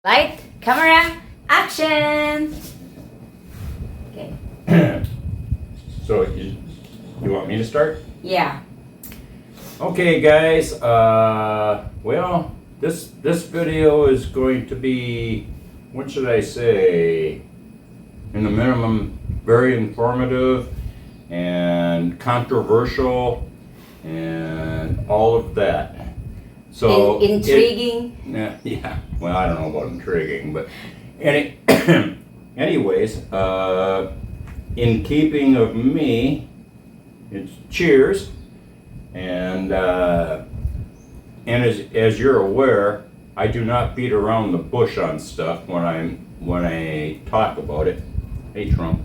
Light, camera, action! Okay. So you want me to start? Yeah. Okay, guys. Well, this video is going to be, what should I say? In the minimum, very informative and controversial and all of that. So Intriguing. yeah. Well, I don't know about intriguing, but anyways, in keeping of me, it's cheers, and as you're aware, I do not beat around the bush on stuff when I talk about it. Hey, Trump.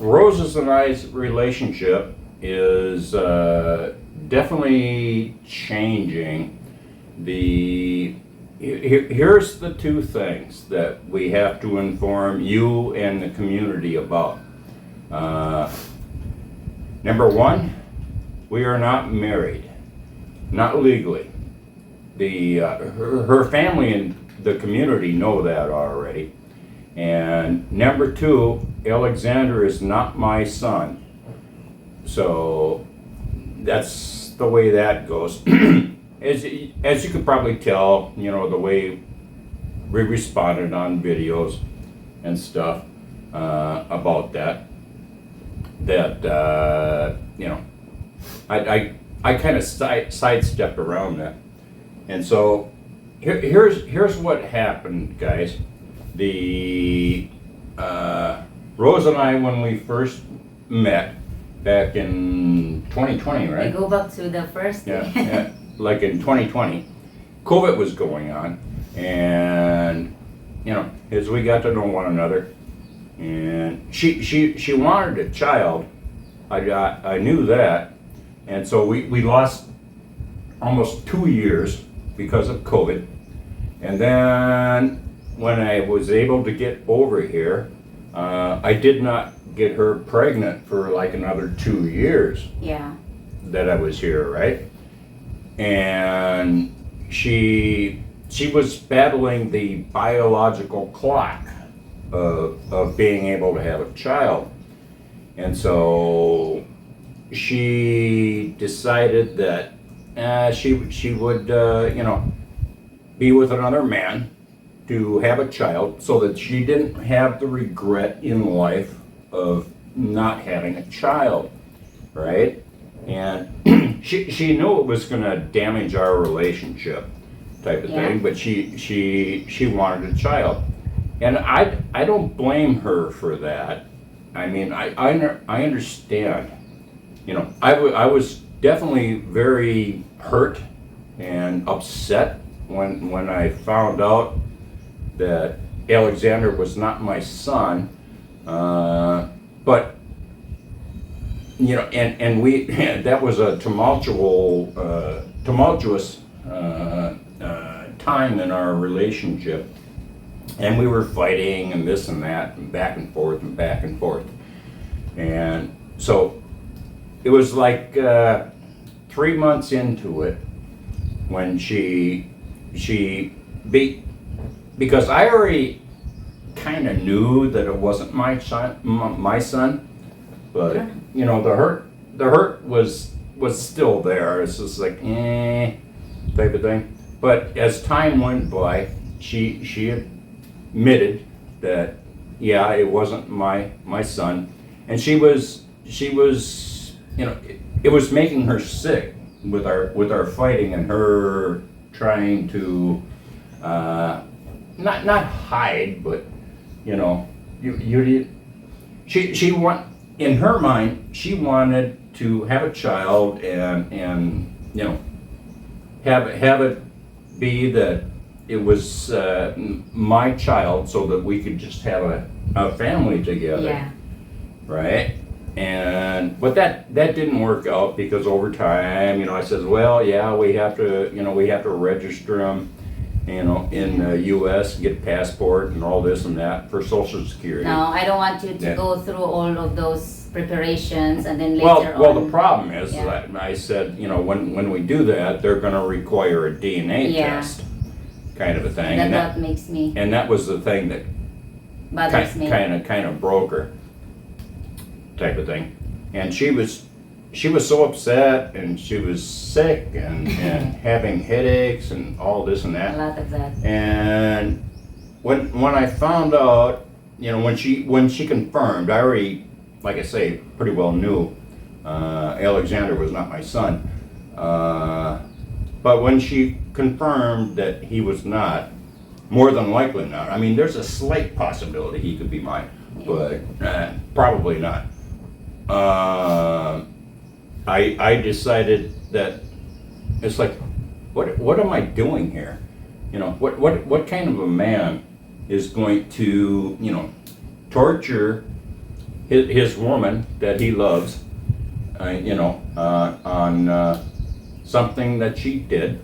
Rose's and I's relationship is definitely changing. Here's the two things that we have to inform you and the community about. Number one, we are not married, not legally. Her family and the community know that already. And number two, Alexander is not my son. So that's the way that goes. As you could probably tell, the way we responded on videos and stuff about that. I kind of sidestepped around that. And so here's what happened, guys. Rose and I, when we first met back in 2020, right? We go back to the first day. Yeah, like in 2020, COVID was going on, and as we got to know one another, and she wanted a child. I knew that, and so we lost almost 2 years because of COVID, and then when I was able to get over here, I did not get her pregnant for like another 2 years. Yeah. That I was here, right? And she was battling the biological clock of being able to have a child. And so she decided that she would be with another man to have a child, so that she didn't have the regret in life of not having a child, right? And she knew it was going to damage our relationship, type of thing. But she wanted a child, and I don't blame her for that. I mean, I understand. I was definitely very hurt and upset when I found out that Alexander was not my son, but and we that was a tumultuous time in our relationship, and we were fighting and this and that and back and forth and back and forth, and so it was like 3 months into it when because I already kind of knew that it wasn't my son, but the hurt was still there. It's just like type of thing. But as time went by, she admitted that it wasn't my son, and she was it was making her sick with our fighting and her trying to not hide, but she in her mind, she wanted to have a child and have it be that it was my child, so that we could just have a family together. Yeah. Right? But that didn't work out, because over time, I says, well, we have to register them, in the U.S., get a passport and all this and that for Social Security. No, I don't want you to go through all of those preparations, and then Well, later well, on. the problem is Yeah. that I said, you know, when we do that, they're going to require a DNA Yeah. test, kind of a thing, That makes me and that was the thing that bothers me. kind of broke her, type of thing, and she was so upset, and she was sick, and having headaches, and all this and A that, lot of that. and when I found out, you know, when she confirmed, I already, like I say, pretty well knew Alexander was not my son. But when she confirmed that he was not, more than likely not. I mean, there's a slight possibility he could be mine, but probably not. I decided that it's like, what am I doing here? You know, what kind of a man is going to, you know, torture his woman that he loves, you know, on something that she did,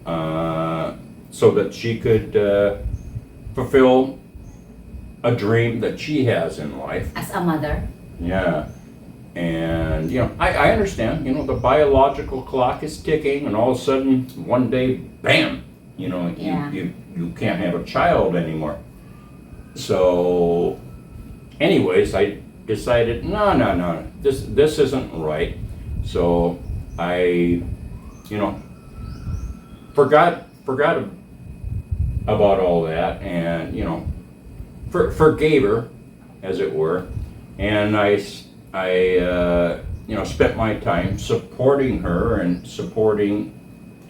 so that she could fulfill a dream that she has in life. As a mother. Yeah. And, you know, I understand, you know, the biological clock is ticking, and all of a sudden, one day, bam, you know, Yeah. you can't have a child anymore. So, anyways, I decided, no, this isn't right. So, I, you know, forgot about all that, and, you know, forgave her, as it were, and I you know, spent my time supporting her and supporting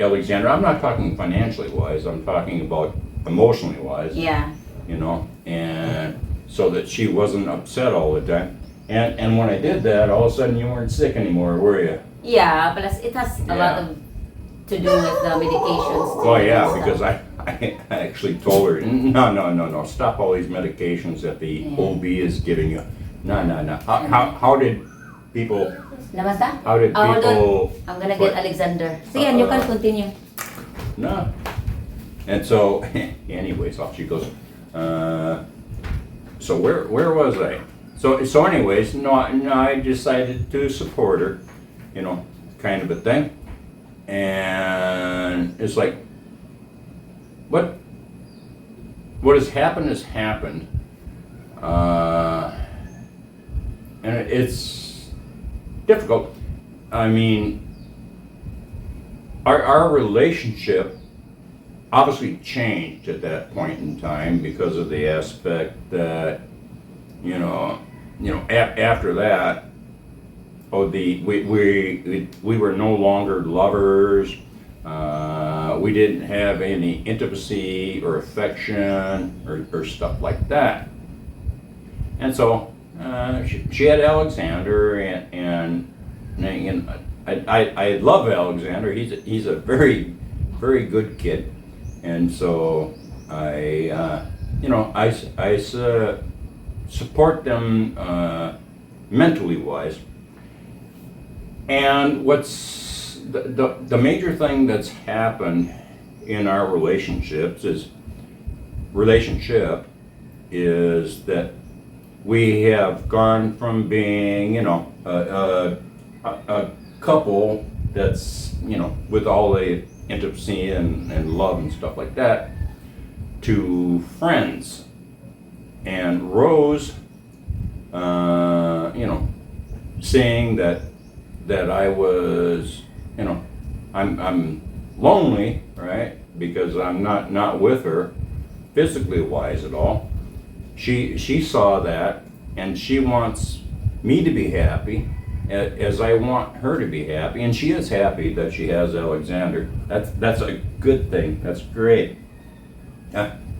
Alexander. I'm not talking financially wise, I'm talking about emotionally wise. Yeah. You know, and so that she wasn't upset all the time. And when I did that, all of a sudden you weren't sick anymore, were you? Yeah, plus it has a lot of to do with the medications. Oh yeah, and because stuff. I actually told her, no, stop all these medications that the OB is giving you. No. How did people? Namasta? How did Hold people? on. I'm gonna get Alexander. Sige, you can continue. No. And so, anyways, off she goes. So where was I? So anyways, no, I decided to support her, you know, kind of a thing. And it's like, what has happened has happened. And it's difficult. I mean, our relationship obviously changed at that point in time because of the aspect that, you know, after that, we were no longer lovers. We didn't have any intimacy or affection or stuff like that. And so she had Alexander, and I love Alexander. He's a very, very good kid, and so I support them mentally wise. And what's the major thing that's happened in our relationship is that we have gone from being, you know, a couple that's, you know, with all the intimacy and love and stuff like that, to friends. And Rose, you know, saying that I was, you know, I'm lonely, right? Because I'm not with her physically wise at all. She saw that, and she wants me to be happy as I want her to be happy, and she is happy that she has Alexander. That's a good thing. That's great.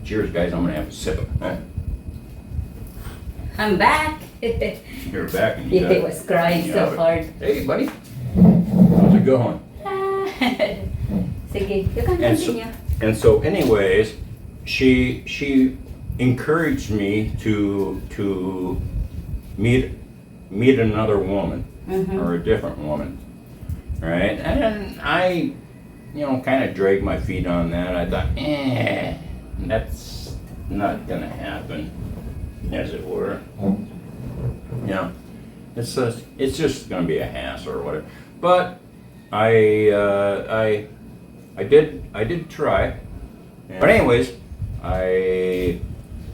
Cheers, guys. I'm gonna have a sip of it. I'm back. You're back. And He was crying so hard. Hey, buddy. How's it going? Sige, you can continue. And so, anyways, she encouraged me to meet another woman, or a different woman, right? And I, you know, kind of dragged my feet on that. I thought, that's not gonna happen, as it were. Yeah. it's just gonna be a hassle or whatever. But I did try. But anyways, I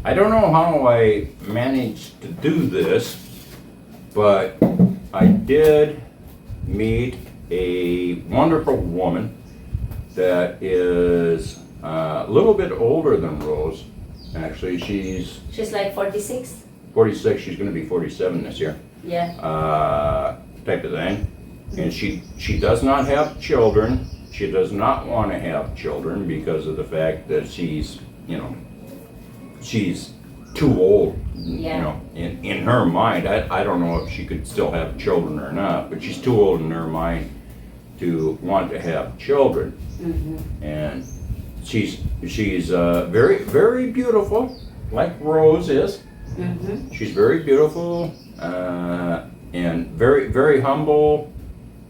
don't know how I managed to do this, but I did meet a wonderful woman that is a little bit older than Rose. Actually, She's like 46. 46. She's going to be 47 this year. Yeah. Type of thing. And she does not have children. She does not want to have children because of the fact that she's too old. Yeah. You know, in her mind, I don't know if she could still have children or not, but she's too old in her mind to want to have children. Mm-hmm. And she's very, very beautiful, like Rose is. Mm-hmm. She's very beautiful and very, very humble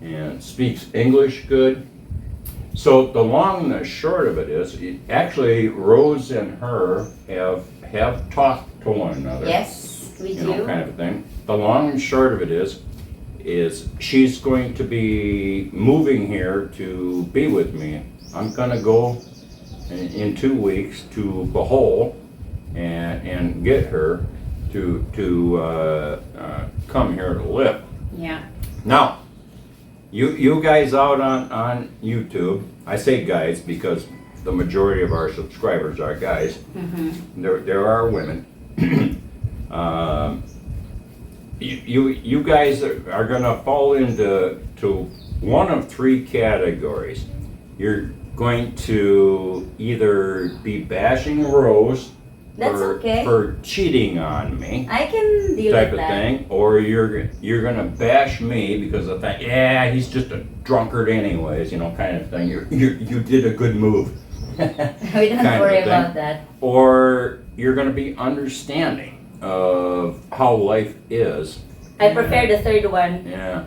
and speaks English good. So the long and the short of it is, actually, Rose and her have talked to one another. Yes, we You do. know, kind of a thing. The long and short of it is she's going to be moving here to be with me. I'm gonna go in 2 weeks to Bohol and get her to come here to live. Yeah. Now, you guys out on YouTube, I say guys because the majority of our subscribers are guys. Mm-hmm. There are women. You guys are gonna fall into one of three categories. You're going to either be bashing Rose That's okay. for cheating on me, I can deal type with of that. thing, or you're gonna bash me because of that. Yeah, he's just a drunkard, anyways. You know, kind of thing. You did a good move. We don't kind of worry thing. about that. Or you're gonna be understanding of how life is. I prefer the third one. Yeah.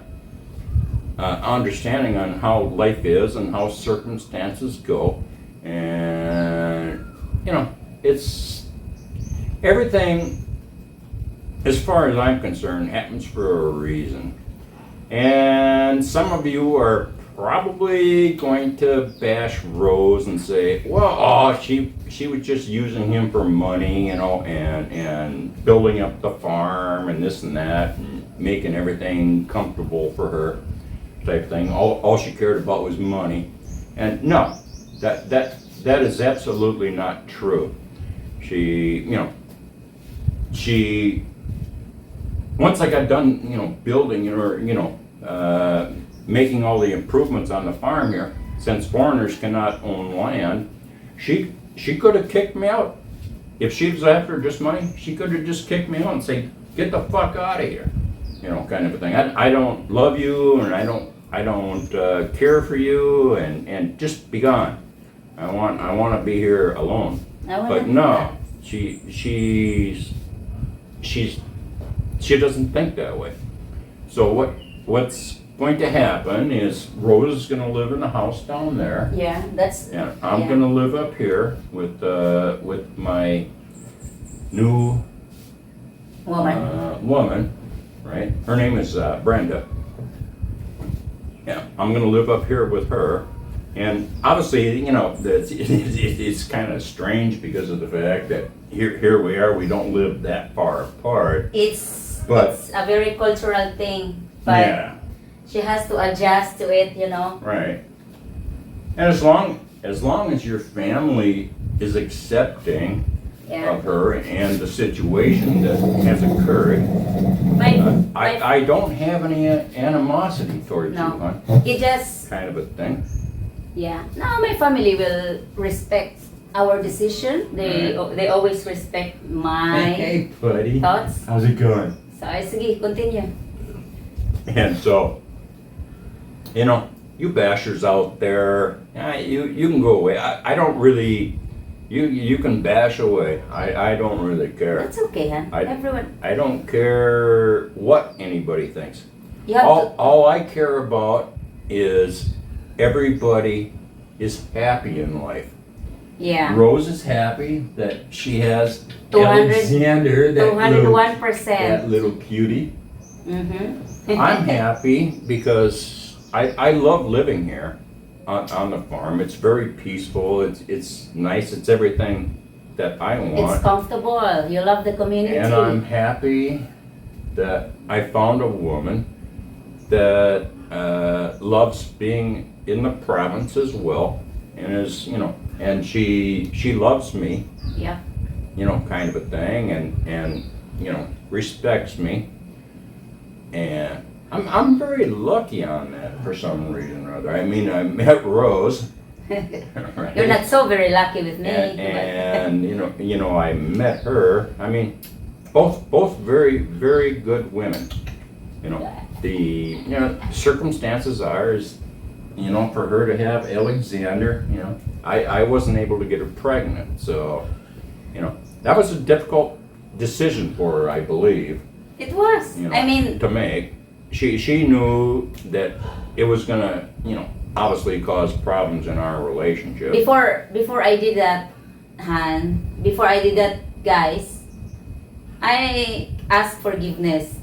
Understanding on how life is and how circumstances go, and it's everything, as far as I'm concerned, happens for a reason. And some of you are probably going to bash Rose and say, well, she was just using him for money, and building up the farm and this and that, and making everything comfortable for her, type thing. All she cared about was money. And no, that is absolutely not true. She once I got done, building or making all the improvements on the farm here, since foreigners cannot own land, she could have kicked me out. If she was after just money, she could have just kicked me out and say, "Get the fuck out of here," kind of a thing. I don't love you, and I don't care for you, and just be gone. I want to be here alone. But no, she doesn't think that way. So what's going to happen is Rose is going to live in the house down there. Yeah, that's. And I'm going to live up here with my new woman, right? Her name is Brenda. Yeah, I'm going to live up here with her. And obviously, it's kind of strange because of the fact that here we are, we don't live that far apart. It's But- it's a very cultural thing, but Yeah, she has to adjust to it, right. And as long as your family is accepting Yeah. of her and the situation that has occurred, I don't have any animosity towards No. you, hon. It just, Kind of a thing. yeah. No, my family will respect our decision. They always respect my Hey, buddy. thoughts. How's it going? So, sige, continue. And so, you bashers out there, you can go away. I don't really, you can bash away. I don't really care. That's okay, huh? Everyone, I don't care what anybody thinks. you have to. All I care about is everybody is happy in life. Yeah. Rose is happy that she has 200 Alexander, that 201%. little cutie. I'm happy because I love living here on the farm. It's very peaceful. It's nice. It's everything that I It's want. comfortable. You love the community. And I'm happy that I found a woman that loves being in the province as well, and is, and she loves me, Yeah. kind of a thing, and respects me, and I'm very lucky on that for some reason or other. I mean, I met Rose. Right? You're not so very lucky with me. And I met her. I mean, both very, very good women. The circumstances are is, for her to have Alexander. I wasn't able to get her pregnant, so that was a difficult decision for her, I believe. It was. I mean, to make. She knew that it was gonna, obviously cause problems in our relationship. before I did that, before I did that, guys, I asked forgiveness.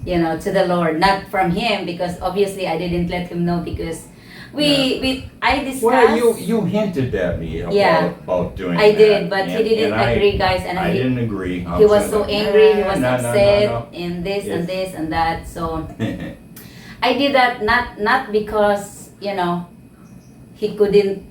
Yeah. To the Lord, not from him, because obviously I didn't let him know, because I discussed. Well, you hinted at me about doing I that. did, but he didn't agree, guys, and I didn't agree. He was so angry, he was No, upset, no. and this and Yes. this and that. So I did that not because he couldn't.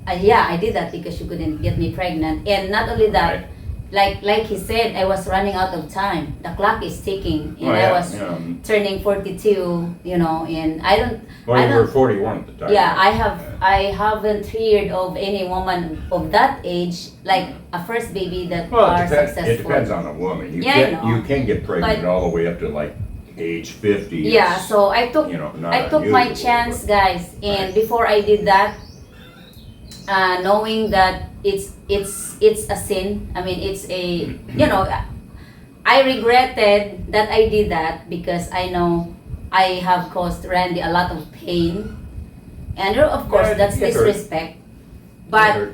I did that because she couldn't get me pregnant, and not only that. Right. Like he said, I was running out of time. The clock is ticking, and Oh, yeah, I was turning 42. And I don't. Well, I you don't. were 41 at the time. Yeah, I haven't heard of any woman of that age, like a first baby that Well, are it successful. depends on the woman. Yeah, I know. You can get pregnant But- all the way up to like age 50. Yeah, It's, so I took not my unusual, chance, but- guys, and Right. before I did that, knowing that it's a sin. I mean, it's a I regretted that I did that, because I know I have caused Randy a lot of pain, and of course Yeah, that's it hurt. disrespect. It But hurt.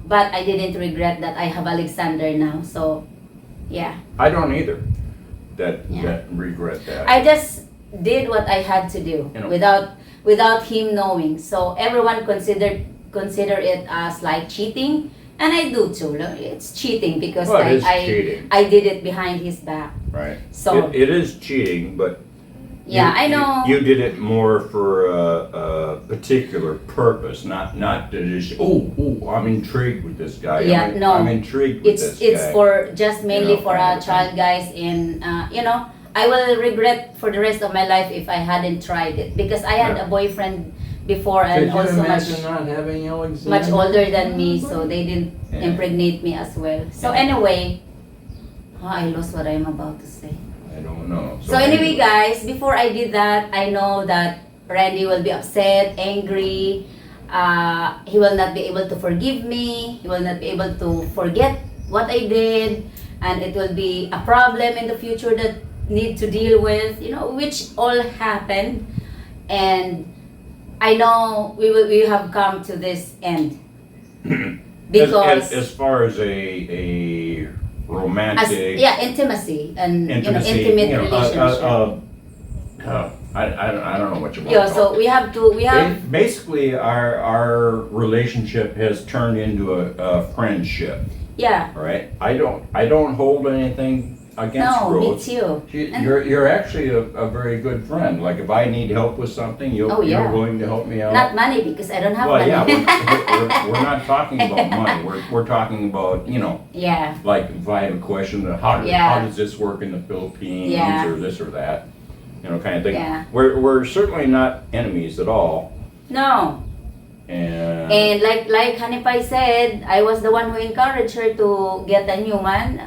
but I didn't regret that I have Alexander now. So, yeah. I don't either. That Yeah. regret that. I just did what I had to do without him knowing. So everyone consider it as like cheating, and I do too. It's cheating because Well, it is cheating. I did it behind his back. Right. So It is cheating, but yeah, I know. You did it more for a particular purpose, not to just I'm intrigued with this guy. Yeah, no. I'm intrigued with this it's guy. for just mainly for kind a of child, guys, and I will regret for the rest of my life if I hadn't tried it, because I had Yeah. a boyfriend before, and Could you also imagine not having Alexander? much older than me, so they didn't Yeah. impregnate me as well. So Yeah. anyway, I lost what I'm about to say. I don't know. So anyway, guys, before I did that, I know that Randy will be upset, angry. He will not be able to forgive me. He will not be able to forget what I did, and it will be a problem in the future that need to deal with. Which all happened, and I know we have come to this end because as far as a romantic intimacy and intimacy, intimate relationship. I don't know what you want. Yeah, to so call we have basically our relationship has turned into a friendship. yeah. Right? I don't hold anything against No, me Rose. too. You're actually a very good friend. Like if I need help with something, you're willing to help me out. Not money, because I don't have Well, money. yeah, we're not talking about money. We're talking about Yeah. like if I have a question, how does this work in the Philippines Yeah. or this or that, kind of thing. Yeah. We're certainly not enemies at all. No. And like Hanipai said, I was the one who encouraged her to get a new woman,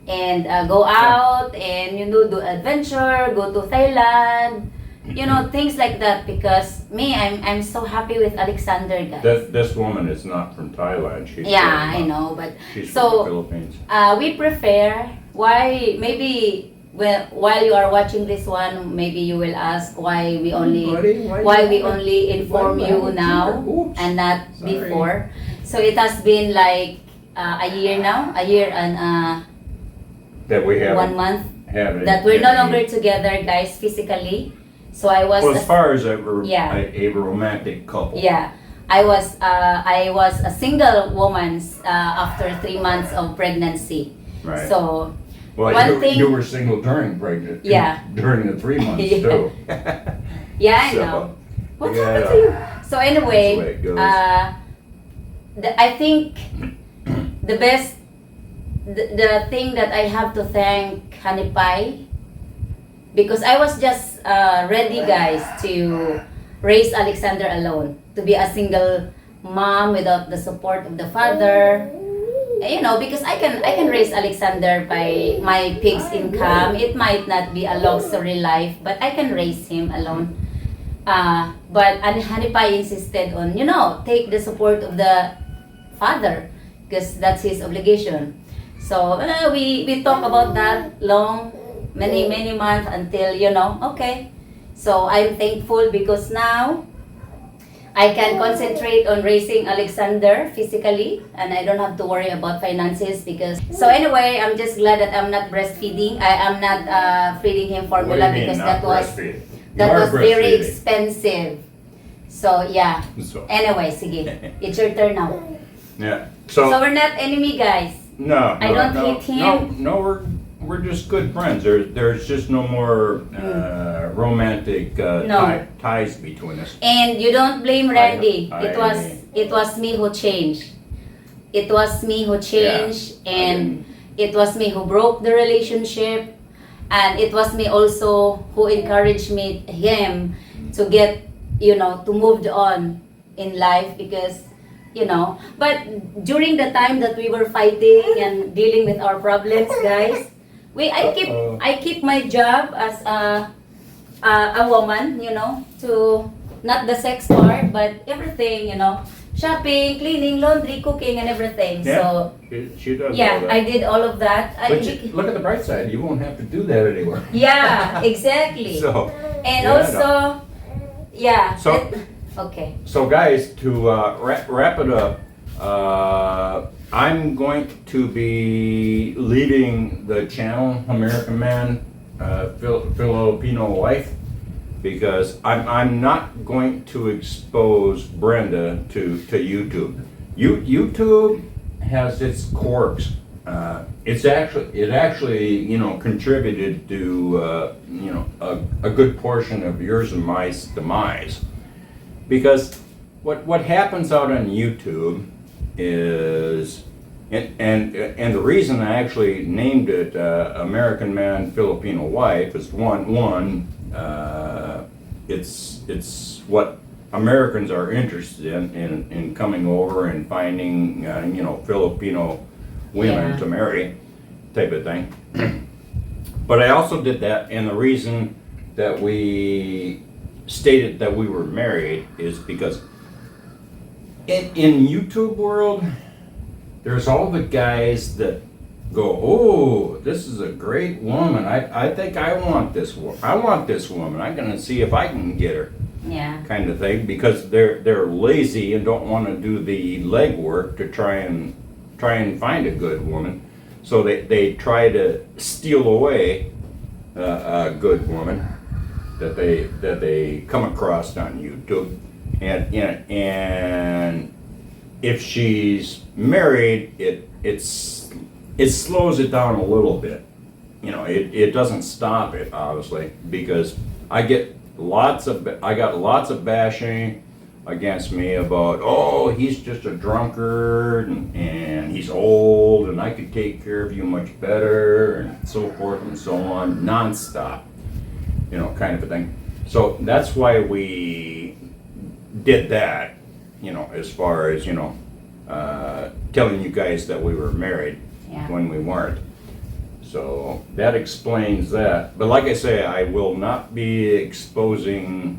and go out and do adventure, go to Thailand, things like that. Because me, I'm so happy with Alexander, guys. this woman is not from Thailand. She's I know, but she's so from the Philippines. we prefer maybe. Well, while you are watching this one, maybe you will ask why we only inform you now and not before. So it has been like a year now, a year and That we haven't 1 month have it. that we're no longer together, guys, physically. So I was Well, as far as yeah. a romantic couple. Yeah, I was a single woman after 3 months of pregnancy. Right. So Well, one thing, you were single during pregnancy. Yeah. During the 3 months Yeah. too. yeah, I So, know. What you happened gotta- to you? So anyway, That's the way it goes. I think the best, the thing that I have to thank Honey Pie, because I was just ready, guys, to raise Alexander alone, to be a single mom without the support of the father. You know, because I can raise Alexander by my pig's income. It might not be a luxury life, but I can raise him alone. But Honey Pie insisted on, you know, take the support of the father, because that's his obligation. So we talk about that long, many months until, you know, okay. So I'm thankful because now I can concentrate on raising Alexander physically, and I don't have to worry about finances because. So anyway, I'm just glad that I'm not breastfeeding. I am not feeding him What do formula you mean, because not that was breastfeeding? You that are was very breastfeeding. expensive. So yeah. So, Anyway, sige, it's your turn now. yeah. So So, we're not enemy, guys. no, I don't hate him. No, we're just good friends. There's just no more romantic No. ties between us. And you don't blame Randy. I- It was me who changed. It was me who changed, I and it was me who broke the relationship, and it was me also who encouraged him to get, you know, to move on in life because, you know. But during the time that we were fighting and dealing with our problems, guys, I keep my job as a woman, you know, to not the sex part, but everything, you know, shopping, cleaning, laundry, cooking, and everything. Yeah. So She does all yeah, that. I did all of that. But look at the bright side. You won't have to do that anymore. Yeah, exactly. So, And yeah, also, yeah. So- okay. So guys, to wrap it up, I'm going to be leaving the channel American Man, Filipino Wife, because I'm not going to expose Brenda to YouTube. YouTube has its quirks. It actually you know contributed to you know a good portion of yours and my demise, because what happens out on YouTube is, and the reason I actually named it American Man Filipino Wife is one it's what Americans are interested in coming over and finding you know Filipino women Yeah. to marry, type of thing. But I also did that, and the reason that we stated that we were married is because in YouTube world, there's all the guys that go, oh, this is a great woman. I think I want this woman. I want this woman. I'm gonna see if I can get her, Yeah. kind of thing, because they're lazy and don't want to do the legwork to try and find a good woman. So they try to steal away a good woman that they come across on YouTube, and if she's married, it slows it down a little bit. You know, it doesn't stop it, obviously, because I got lots of bashing against me about, oh, he's just a drunkard and he's old and I could take care of you much better and so forth and so on, nonstop, you know, kind of a thing. So that's why we did that, you know, as far as, you know, telling you guys that we were married Yeah. when we weren't. So that explains that. But like I say, I will not be exposing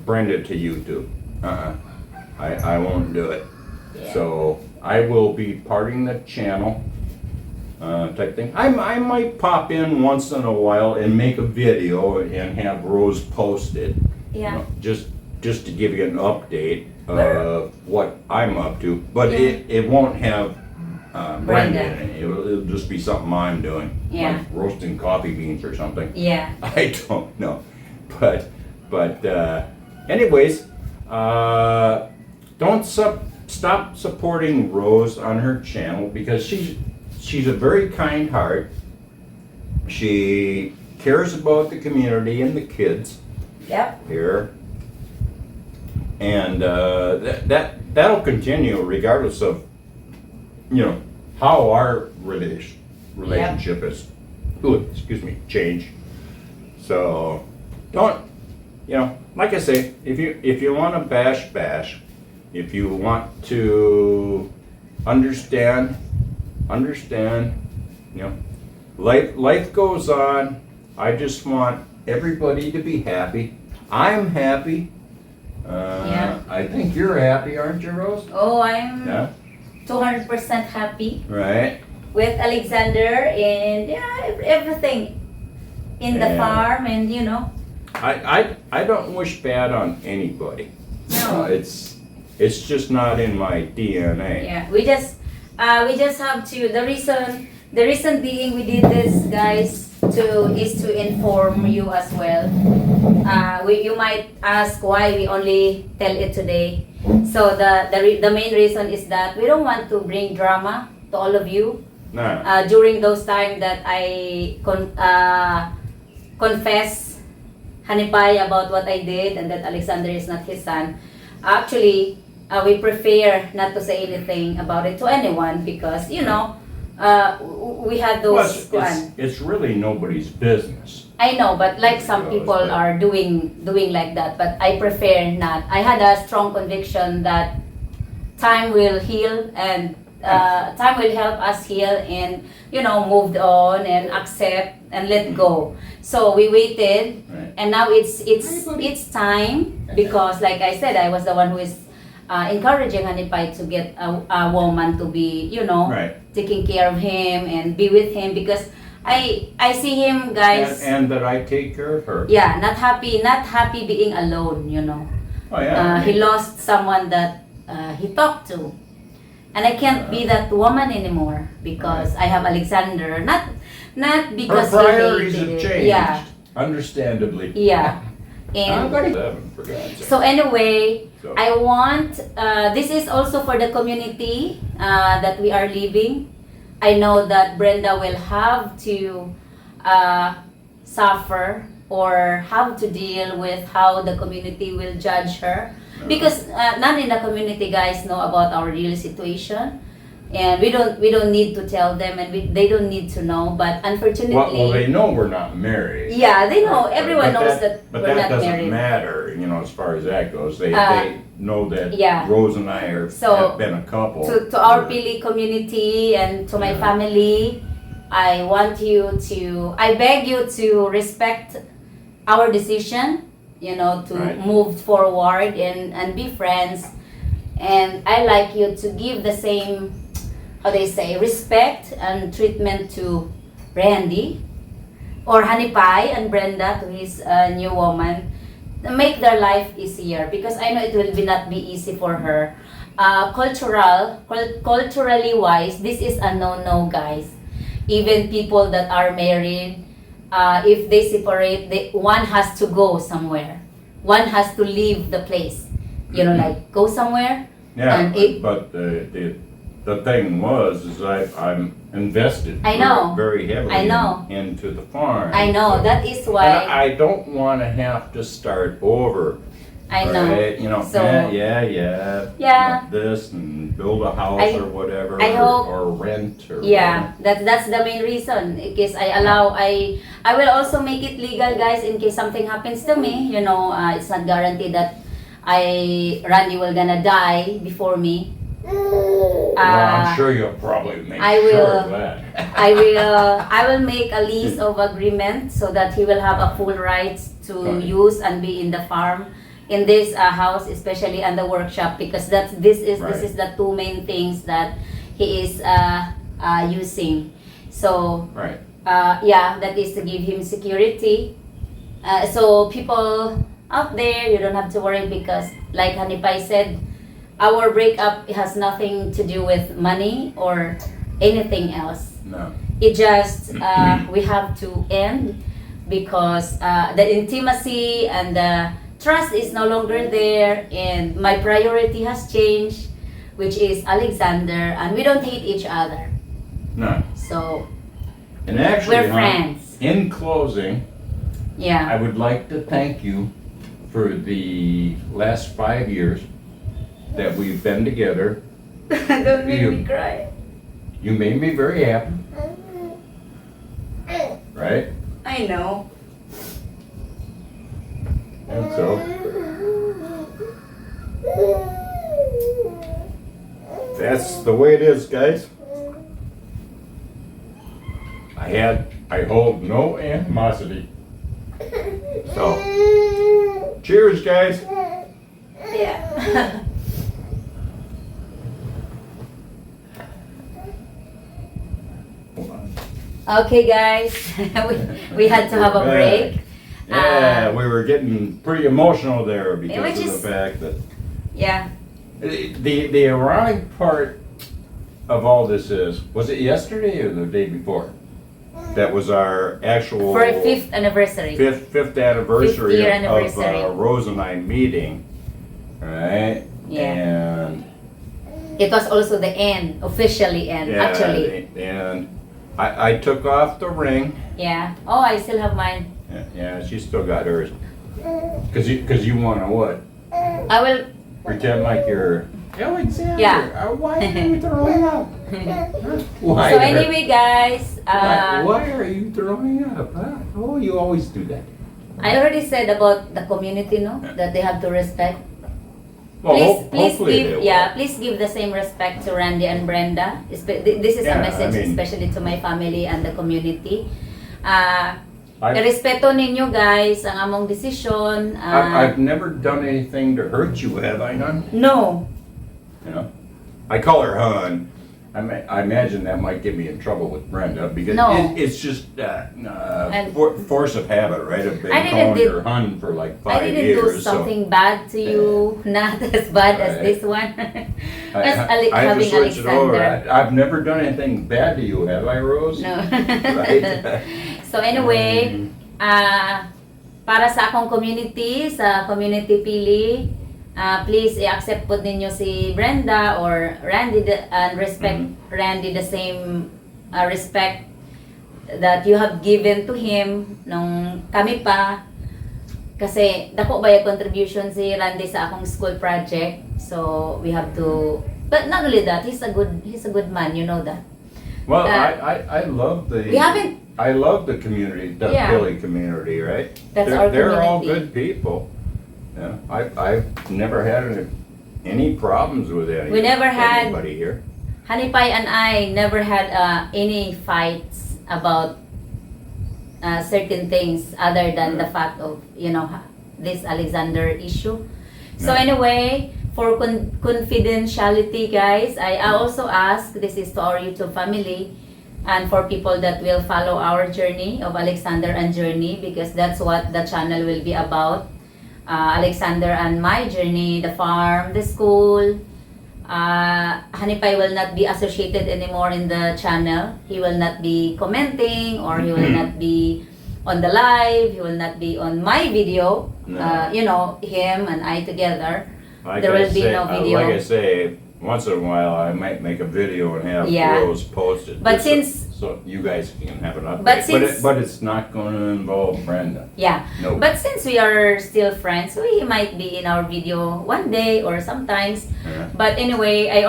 Brenda to YouTube. I won't do it. Yeah. So I will be parting the channel type thing. I might pop in once in a while and make a video and have Rose post it. You Yeah. know, just to give you an update of what I'm up to. But Yeah. it won't have Brenda. Brenda. It'll just be something I'm doing, Yeah. like roasting coffee beans or something. Yeah. I don't know, but anyways, don't stop supporting Rose on her channel because she's a very kind heart. She cares about the community and the kids Yep. here, and that'll continue regardless of how our relationship is. Ooh, excuse me, change. So don't like I say, if you want to bash. If you want to understand. Life goes on. I just want everybody to be happy. I'm happy. Yeah. I think you're happy, aren't you, Rose? Oh, I'm Yeah. 200% happy Right. with Alexander and everything in the Yeah. farm and I don't wish bad on anybody. No. It's just not in my DNA. Yeah, we just have to. The reason being we did this, guys, is to inform you as well. You might ask why we only tell it today. So the main reason is that we don't want to bring drama to all of you. Nah. During those time that I confess Hanipay about what I did and that Alexander is not his son. Actually, we prefer not to say anything about it to anyone because we had those. It's really nobody's business. I know, but like some people are doing like that, but I prefer not. I had a strong conviction that time will heal and time will help us heal and moved on and accept and let go. So we waited, Right. and now it's time because, like I said, I was the one who is encouraging Hanipay to get a woman to be Right. taking care of him and be with him because I see him, guys. And that I take care of her. Yeah, not happy being alone. Oh yeah. He lost someone that he talked to, and I can't be that woman anymore because I have Alexander. Not Her because priorities he have hated it. changed. Yeah, understandably. yeah. And 7, for God's sake. so anyway, So- I want this is also for the community that we are living. I know that Brenda will have to suffer or have to deal with how the community will judge her because none in the community, guys, know about our real situation, and we don't need to tell them, and they don't need to know. But unfortunately, well, they know we're not married. yeah, they know. But Everyone knows that But we're that not doesn't married. matter, as far as that goes. They know that yeah. Rose and I So, have been a couple. To our Pili community and to my family, I beg you to respect our decision, to Right. move forward and be friends. And I like you to give the same, how they say, respect and treatment to Randy or Hanipay and Brenda, to his new woman. Make their life easier because I know it will not be easy for her. Culturally wise, this is a no, guys. Even people that are married, if they separate, one has to go somewhere. One has to leave the place. Like go somewhere. Yeah, and but the thing is I'm invested I know. very heavily I know. into the farm. I know, So- that is and why I don't want to have to start over. I know. Right? So- yeah. This and build a house I- or whatever, I hope- or rent or Yeah, that's the main reason. In case I will also make it legal, guys, in case something happens to me. It's not guaranteed that Randy will gonna die before me. I'm sure you'll probably make I sure will- of that. I will make a lease of agreement so that he will have a full rights to Right. use and be in the farm, in this house, especially and the workshop, because this is Right. the two main things that he is using. So Right. that is to give him security. So people out there, you don't have to worry because, like Hanipay said, our breakup has nothing to do with money or anything else. No. It just we have to end because the intimacy and the trust is no longer there, and my priority has changed, which is Alexander, and we don't hate each other. No. So And actually, we're friends. in closing, Yeah. I would like to thank you for the last 5 years that we've been together. Don't make You- me cry. You made me very happy, right? I know. And so, that's the way it is, guys. I hold no animosity. So, cheers, guys. Yeah. Hold on. Okay, guys. we had to have a break. Yeah, we were getting pretty emotional there because which of is- the fact that Yeah. the ironic part of all this was it yesterday or the day before? That was our actual For a 5th anniversary. fifth anniversary Fifth year of anniversary. Rose and I meeting, right? Yeah. And It was also the end, officially end, yeah, actually. and I took off the ring. Yeah. Oh, I still have mine. Yeah, she still got hers. Cause you wanna what? I will. Pretend like you're Alexander. Yeah. Why are you throwing up? Why? So anyway, guys, Why are you throwing up? Huh? Oh, you always do that. I already said about the community, no, that they have to respect. Well, Please hopefully they give, will. yeah, please give the same respect to Randy and Brenda. This is Yeah, a message, I mean- especially to my family and the community. I've, Respeto ninyo guys ang among desisyon. I've never done anything to hurt you, have I, none? No. You know, I call her Hun. I imagine that might get me in trouble with Brenda because No. it's just And- force of habit, right? I've been I didn't calling did- her Hun for like I 5 didn't years. do something bad to you, not as bad as Right. this one. So As I have to having switch it over. Alexander. I've never done anything bad to you, have I, Rose? No. Right? So anyway, para sa akong community, sa community Pili, please i-accept po ninyo si Brenda or Randy and respect Randy the same respect that you have given to him nung kami pa, kasi dako ba yung contribution si Randy sa akong school project, so we have to, but not only that, he's a good man, you know that. Well, I love the. We haven't. I love the community, the Yeah. Pili community, right? That's they're, our they're all community. good people. Yeah, I've never had any problems with We never had- anybody here. Hanipay and I never had any fights about certain things other than the fact of, this Alexander issue. So Yeah. anyway, for confidentiality, guys, I also ask, this is to our YouTube family, and for people that will follow our journey of Alexander and Journey, because that's what the channel will be about. Alexander and my journey, the farm, the school. Hanipay will not be associated anymore in the channel. He will not be commenting, or he will not be on the live. He will not be on my video. No. Him and I together. Like There I will be say, no video. Like I say, once in a while I might make a video and have Yeah. Rose post it. But just since- so you guys can have an update. But since- but it's not going to involve Brenda. Yeah. No. But since we are still friends, he might be in our video one day or sometimes. Yeah. But anyway, I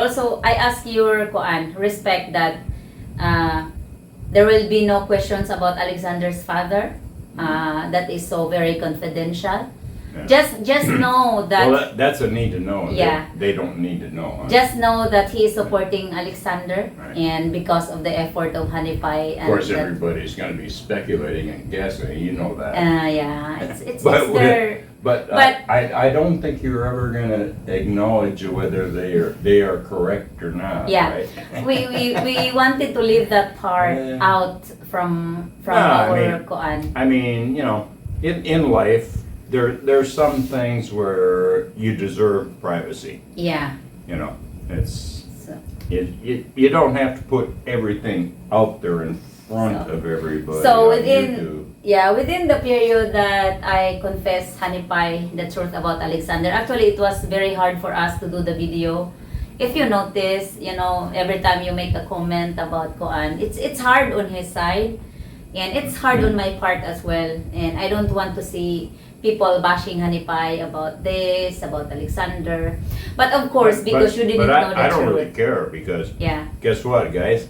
ask your respect that there will be no questions about Alexander's father. That is so very confidential. Yeah. Just know that. Well, that's a need to know. Yeah. They don't need to know. Huh? Just know that he is supporting Alexander, Right. and because of the effort of Hanipay. Of course, and that- everybody's going to be speculating and guessing. You know that. yeah, it's But their. But But- I don't think you're ever going to acknowledge whether they are correct or not. Yeah. Right? we wanted to leave that part Yeah. out from No, I our mean- koan. I mean, in life, there's some things where you deserve privacy. Yeah. It's So, You don't have to put everything out there in front So- of everybody. So on within YouTube. within the period that I confessed Honey Pie the truth about Alexander, actually it was very hard for us to do the video. If you notice, every time you make a comment about Koan, it's hard on his side, and it's hard on my part as well. And I don't want to see people bashing Honey Pie about this, about Alexander. But of course, because you didn't know the I don't truth. really care because Yeah. guess what, guys?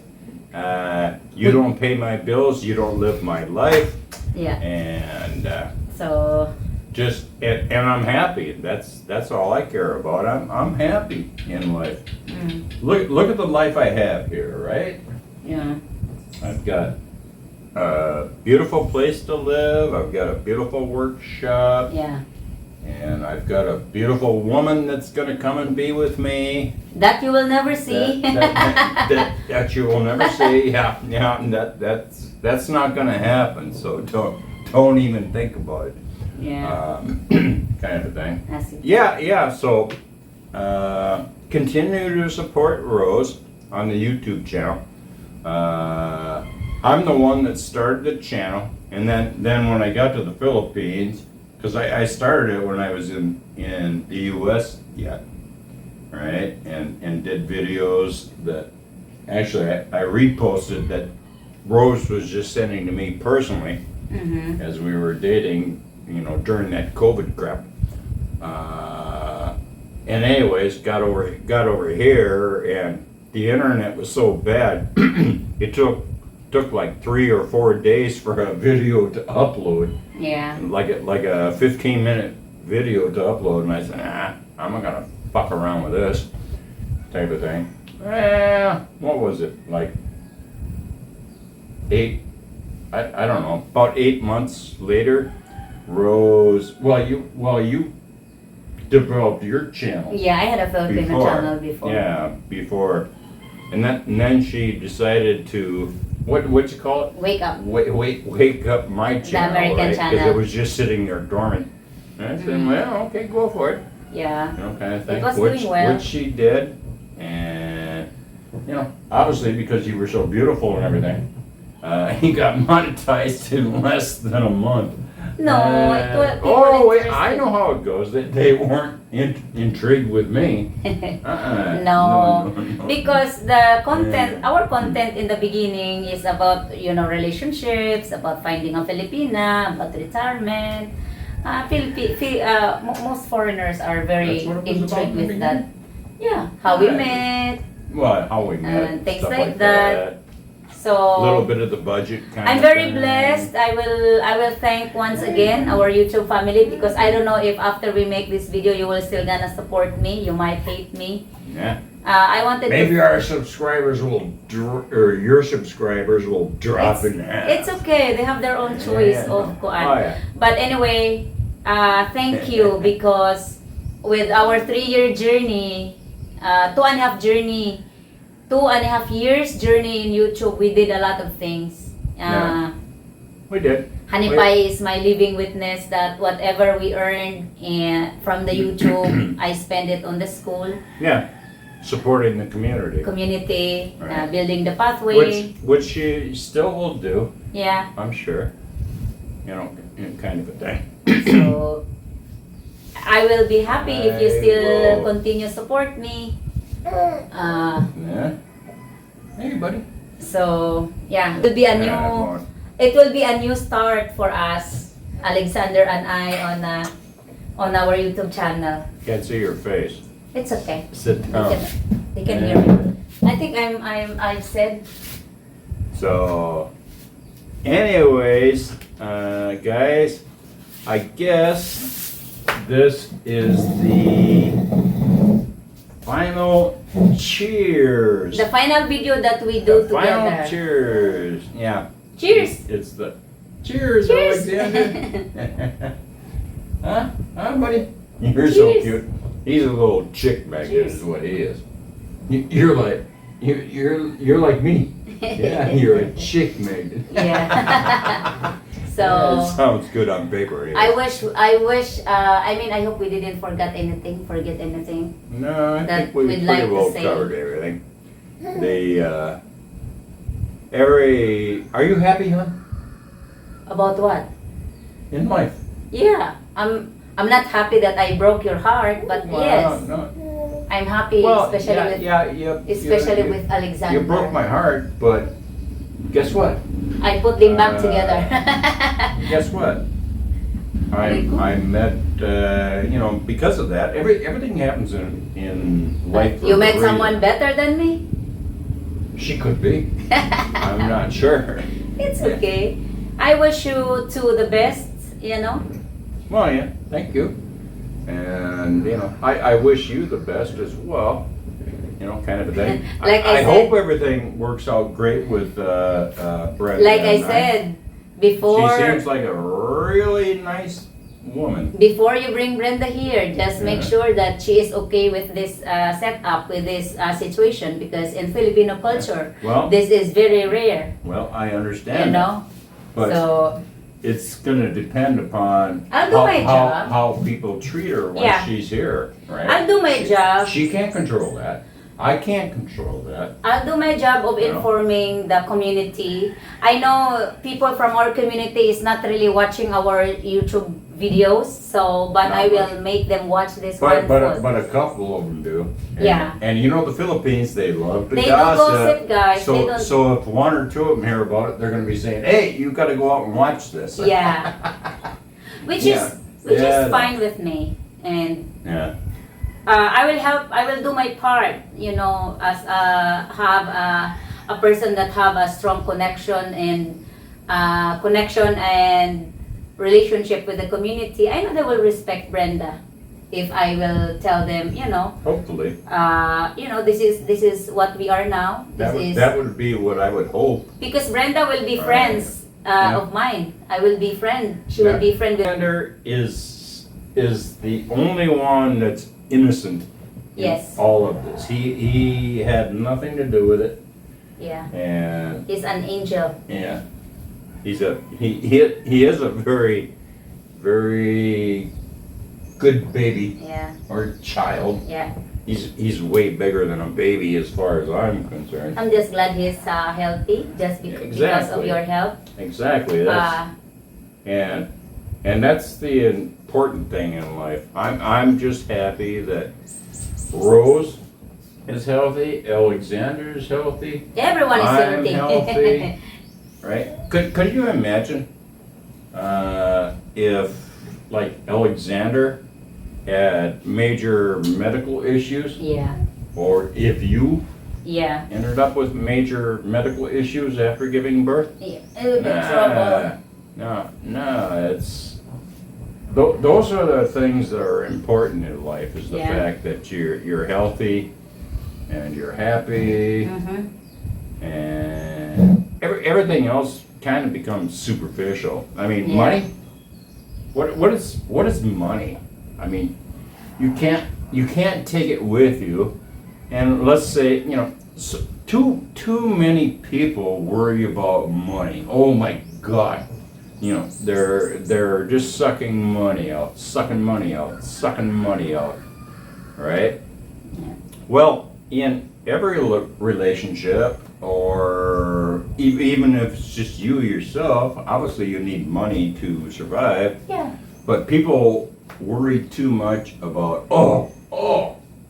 You don't pay my bills, you don't live my life, Yeah. and So and I'm happy. That's all I care about. I'm happy in life. Look at the life I have here, right? yeah. I've got a beautiful place to live. I've got a beautiful workshop, Yeah. and I've got a beautiful woman that's gonna come and be with me. That you will never see. That you will never see. Yeah, and that's not gonna happen. So don't even think about it. Yeah. Kind of a thing. That's it. Yeah. So continue to support Rose on the YouTube channel. I'm the one that started the channel, and then when I got to the Philippines, because I started it when I was in the U.S. yet, right? And did videos that actually I reposted that Rose was just sending to me personally Mm-hmm. as we were dating, during that COVID crap. And anyways, got over here, and the internet was so bad, it took like 3 or 4 days for a video to upload, Yeah. like a 15-minute video to upload, and I said, I'm not gonna fuck around with this type of thing. What was it, like 8? I don't know. About 8 months later, Rose. You developed your channel. Yeah, I had a Filipino channel before. Yeah, before, and then she decided to what you call it? Wake up. Wake up my channel, American right? Because channel. it was just sitting there dormant. And I said, well, okay, go for it. Yeah. Kind of thing. It was doing well. Which she did, and obviously because you were so beautiful and everything. He got monetized in less than a month. No, it was. Oh wait, I know how it goes. They weren't intrigued with me. No, No. because the content, our content in the beginning is about relationships, about finding a Filipina, about retirement. Most foreigners are very That's what it was about intrigued in the with that. Yeah, how we met. Well, how we met, And things stuff like that. So A little bit of the budget kind I'm of very thing. blessed. I will thank once again our YouTube family, because I don't know if after we make this video you will still gonna support me. You might hate me. Yeah. I wanted Maybe to. our subscribers or your subscribers will drop in half. It's okay. They have their own choice of Kuan. Oh, yeah. But anyway, thank you, because with our 3-year journey, 2.5 years journey in YouTube, we did a lot of things. Yeah. We did. Honey Pie is my living witness that whatever we earned from the YouTube, I spend it on the school, Yeah. Supporting the community. Right. Building the pathway. Which you still will do, Yeah. I'm sure. Kind of a thing. So I will be happy if you I still will. continue support me. Yeah. Hey, buddy. So yeah, it will be a Yeah, new. come on. It will be a new start for us, Alexander and I, on our YouTube channel. Can't see your face. It's okay. Sit down. They can hear me. I think I've said. So, anyways, guys, I guess this is the final cheers. The final video that we do The final together. cheers. Yeah. Cheers. It's the cheers, Cheers. Alexander. Huh, buddy? You're so Cheers. cute. He's a little chick magnet, Cheers. is what he is. You're like like me. Yeah, you're a chick magnet. Yeah. That So sounds good on paper. Yeah. I hope we didn't forget anything. No, I that think we we'd pretty like to well say. covered everything. the are you happy, hon? About what? In life? Yeah, I'm not happy that I broke your heart, but Well, yes, no. I'm happy, Well, especially yeah, with Alexander. you broke my heart, but guess what? I put them back together. Guess what? I met, because of that, everything happens in life. for You a met reason. someone better than me? She could be. I'm not sure. It's okay. I wish you two the best, Well, yeah, thank you. And, I wish you the best as well, kind of a thing. Like I I hope said- everything works out great with Brenda. Like I and said She before, seems like a really nice woman. before you bring Brenda here, just make Yeah. sure that she is okay with this setup, with this situation, because in Filipino culture, Well, this is very rare, I you understand that. know? But So, it's gonna depend upon I'll do my job. how people treat her when Yeah. she's here, right? I'll do my job. She can't control that. I can't control that. I'll do my job of Yeah. informing the community. I know people from our community is not really watching our YouTube videos, but No, I but- will make them watch this But one. but a couple of them do. And, Yeah. And the Philippines, they love to They do gossip. gossip, guys. So They don't- so if one or two of them hear about it, they're gonna be saying, "Hey, you got to go out and watch this." Yeah. which Yeah. is Yeah. fine with me, and Yeah. I will help. I will do my part. As have a person that have a strong connection and relationship with the community. I know they will respect Brenda if I will tell them. Hopefully, This is what we are now. that would be what I would hope. Because Brenda will be Right. friends Yeah. of mine. I will be friend. She will Yeah. be friend with. Alexander is the only one that's innocent in Yes. all of this. He had nothing to do with it, Yeah, and he's an angel. yeah, he is a very, very good baby Yeah, or child. yeah. He's way bigger than a baby as far as I'm concerned. I'm just glad he's healthy, just because of Exactly. your help. Exactly. And that's the important thing in life. I'm just happy that Rose is healthy, Alexander is healthy, Everyone is I'm healthy. healthy. Right? Could you imagine if like Alexander had major medical issues, Yeah, or if you yeah. ended up with major medical issues after giving birth? Yeah. It will be trouble. No, those are the things that are important in life, is the Yeah. fact that you're healthy and you're happy, Mm-hmm. and everything else kind of becomes superficial. I mean, Yeah. money. What is money? I mean, you can't take it with you, and let's say too many people worry about money. Oh my God. They're just sucking money out, right? Yeah. Well, in every relationship, or even if it's just you yourself, obviously you need money to survive. Yeah. But people worry too much about,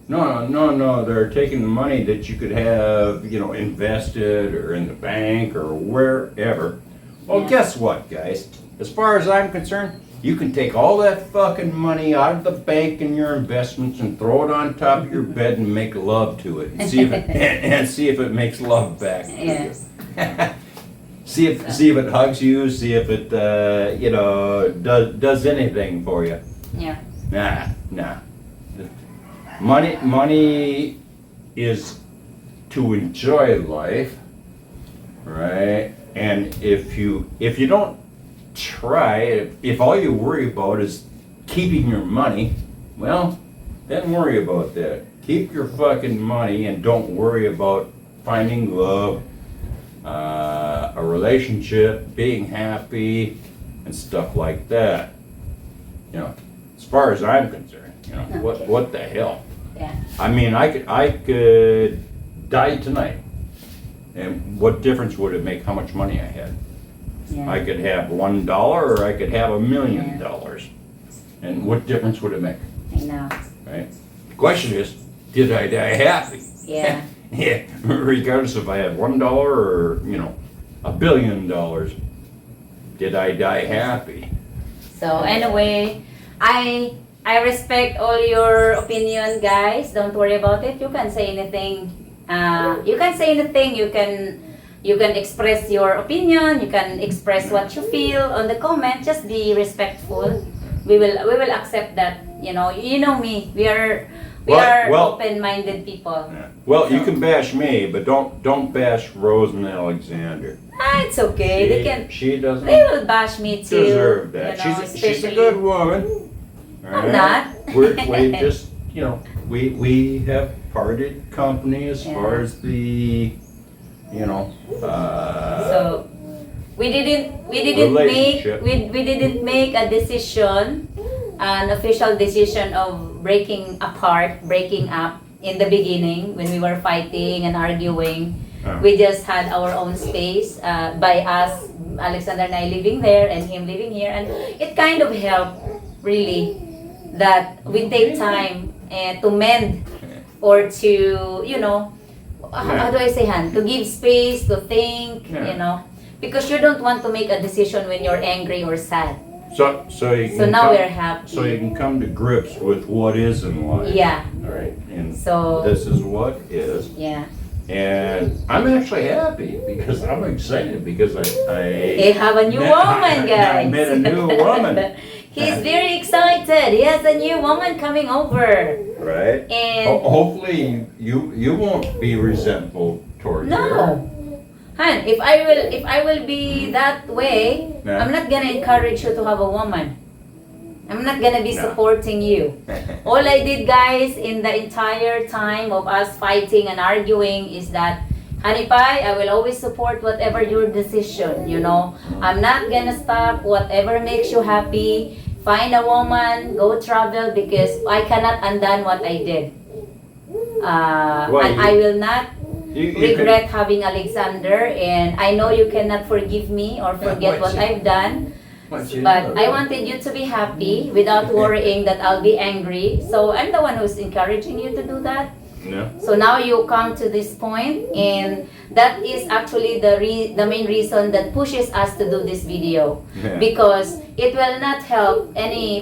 no, they're taking the money that you could have, invested or in the bank or wherever. Well, Yeah. guess what, guys? As far as I'm concerned, you can take all that fucking money out of the bank and your investments and throw it on top of your bed and make love to it and see if it and see if it makes love back to Yeah. you. See if it hugs you. See if it does anything for you. Yeah. Nah. Money is to enjoy life, right? And if you don't try, if all you worry about is keeping your money, well, then worry about that. Keep your fucking money and don't worry about finding love, a relationship, being happy, and stuff like that. As far as I'm concerned, Okay. what the hell? Yeah. I mean, I could died tonight, and what difference would it make how much money I had? Yeah. I could have $1 or I could have $1 million. And what difference would it make? I know. Right? The question is, did I die happy? Yeah. Yeah. Regardless if I had $1 or, $1 billion, did I die happy? So anyway, I respect all your opinion, guys. Don't worry about it. You can say anything. You can say anything. You can express your opinion. You can express what you feel on the comment. Just be respectful. We will accept that. You know me. We are open-minded people. Yeah. Well, you can bash me, but don't bash Rose and Alexander. It's okay. She doesn't They will bash me too. deserve that. She's a good woman. I'm not. We just we have parted company as far as the So we didn't relationship. make a decision, an official decision of breaking up in the beginning when we were fighting and arguing. We just had our own space by us, Alexander and I living there and him living here, and it kind of helped really that we take time to mend or to how do I say, Han? To give space to think, because you don't want to make a decision when you're angry or sad. So now we're happy. So you can come to grips with what is in life. Yeah. All right. And So this is what is. yeah. And I'm actually happy because I'm excited because They have a new woman, guys. I met a new woman. He's very excited. He has a new woman coming over. Right. And hopefully you won't be resentful towards her. no. Han, if I will be that way, Yeah. I'm not gonna encourage you to have a woman. I'm not gonna be No. supporting you. All I did, guys, in the entire time of us fighting and arguing is that, Honey Pie, I will always support whatever your decision, I'm not gonna stop whatever makes you happy. Find a woman, go travel, because I cannot undone what I did. And I will not regret having Alexander, and I know you cannot forgive me or forget what I've done. But I wanted you to be happy without worrying that I'll be angry. So I'm the one who's encouraging you to do that. Yeah. So now you come to this point, and that is actually the main reason that pushes us to do this video. Yeah. Because it will not help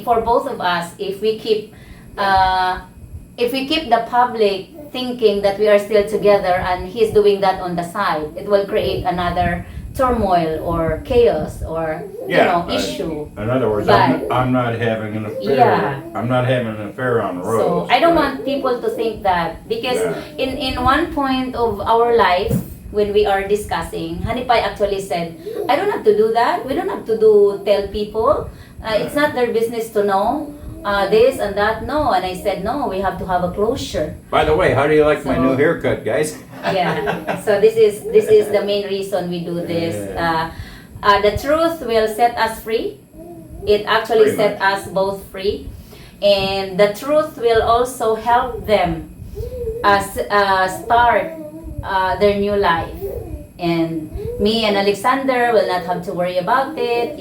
for both of us if we keep the public thinking that we are still together and he's doing that on the side. It will create another turmoil or chaos or issue. In other words, But- I'm not having an affair. Yeah. I'm not having an affair on Rose. So I don't right? want people to think that, because Yeah. in one point of our life when we are discussing, Honey Pie actually said, I don't have to do that. We don't have to tell people. It's not their business to know this and that. No, and I said no. We have to have a closure. By the way, how do you like my So- new haircut, guys? Yeah. So this is the main reason we do this. The truth will set us free. It actually Pretty set us both free, and the truth will also help them start their new life. And me and Alexander will not have to worry about it,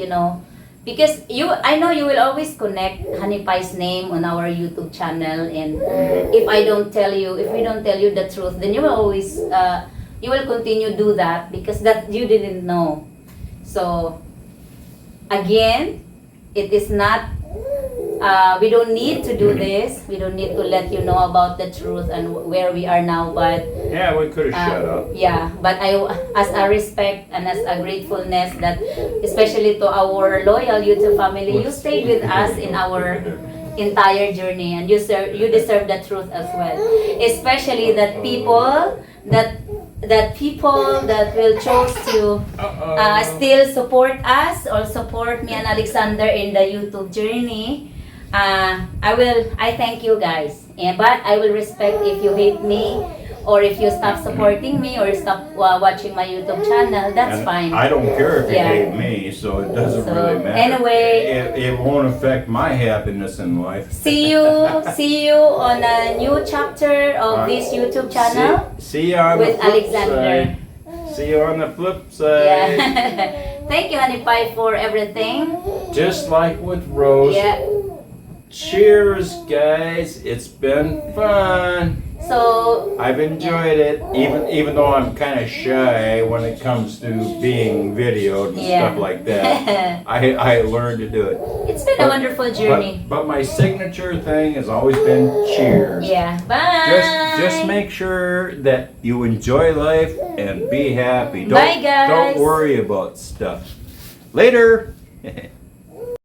because I know you will always connect Honey Pie's name on our YouTube channel, and if we don't tell you the truth, then you will always you will continue do that because that you didn't know. So again, it is not we don't need to do this. We don't need to let you know about the truth and where we are now, but Yeah, we could have shut up. yeah, but as a respect and as a gratefulness that, especially to our loyal YouTube family, you stayed with us in our entire journey, and you deserve the truth as well. Especially that people that will choose to still support us or support me and Alexander in the YouTube journey. I thank you guys, but I will respect if you hate me or if you stop supporting me or stop watching my YouTube channel, that's And fine. I don't care if you Yeah. hate me, so it doesn't So, really matter. anyway. It won't affect my happiness in life. See you on a new chapter of this YouTube channel. See you on with the flip Alexander. side. See you on the flip side. Yeah. Thank you, Honey Pie, for everything. Just like with Rose. Yeah. Cheers, guys. It's been fun. So, I've enjoyed it, even though I'm kind of shy when it comes to being videoed and Yeah. stuff like that. I learned to do it. it's been a wonderful journey. But my signature thing has always been cheers. Yeah. Bye. Just make sure that you enjoy life and be happy. Bye, guys. Don't worry about stuff. Later.